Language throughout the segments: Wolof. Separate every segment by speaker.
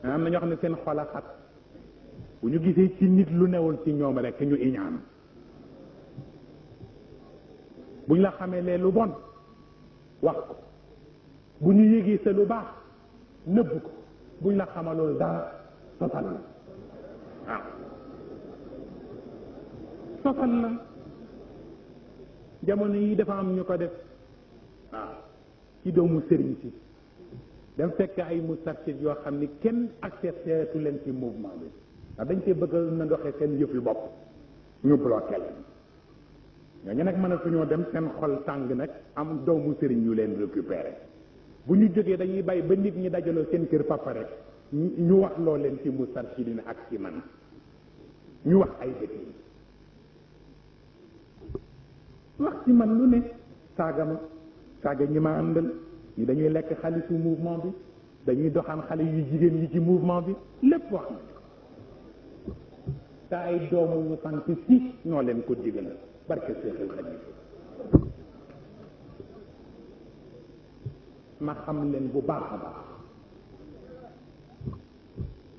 Speaker 1: am na ñoo xam ne seen xol a xat bu ñu gisee ci nit lu newul ci ñoom rek ñu iñaan buñ la xamee lee lu bon wax ko bu ñu yégee sa lu baax nëbb ko buñ la xamalool dara sosal la waaw sosal la jamono yi dafa am ñu ko def waaw ci doomu sëriñ si dem fekk ay mustarchid yoo xam ni kenn accepté tu leen ci mouvement bi ndax dañ cee bëgg na doxee seen yëf yu bopp ñu bloqué leen ñooñu nag mënatuñoo dem seen xol tàng nag am doomu sëriñ yu leen récupéré bu ñu jógee dañuy bàyyi ba nit ñi dajaloo seen kër papa rek ñu wax loo leen ci mustarchidina ak ci man ñu wax ay dëkk yi wax ci man lu ne saaga ma saaga ñi ma àndal ñi dañuy lekk xaalisu mouvement bi dañuy doxaan xale yu jigéen yi ci mouvement bi lépp wax nañu ko te ay doomu ñu sant si ñoo leen ko digal barke Seexul Xadiim ma xam leen bu baax a baax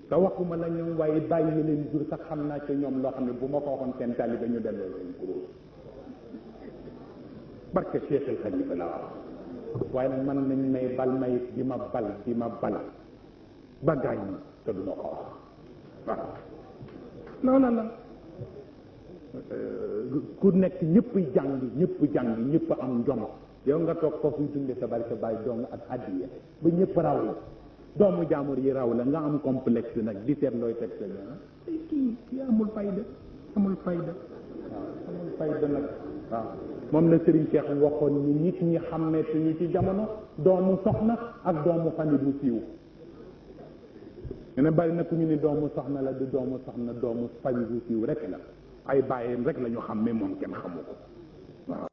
Speaker 1: te waxuma la ñoom waaye bàyyi leen jur sax xam naa ci ñoom loo xam ne bu ma ko waxoon seen taalibe ñu delloo seen kuréel barke Seexul Xadiim la wax waaye nag man nañ may bal may di ma bal ba gaañ ma te du ma ko wax waaw loola la ku nekk ñëpp jàng ñëpp am njom yow nga toog foofu dunde sa barke bàyyi dong ak addiya ba ñëpp raw la doomu jaamur yi raw la nga am complexe nag di seet looy teg sa ñaa kii amul fayda waaw amul fayda nag waaw moom la Serigne Cheikh waxoon ni nit ñi xàmmeetuñu ci jamono doomu soxna ak doomu famille bu siiw ne bari na ku ñu ni doomu soxna la du doomu soxna doomu famille bu siiw rek la ay bàyyam rek la ñu xam mais moom kenn xamu ko waaw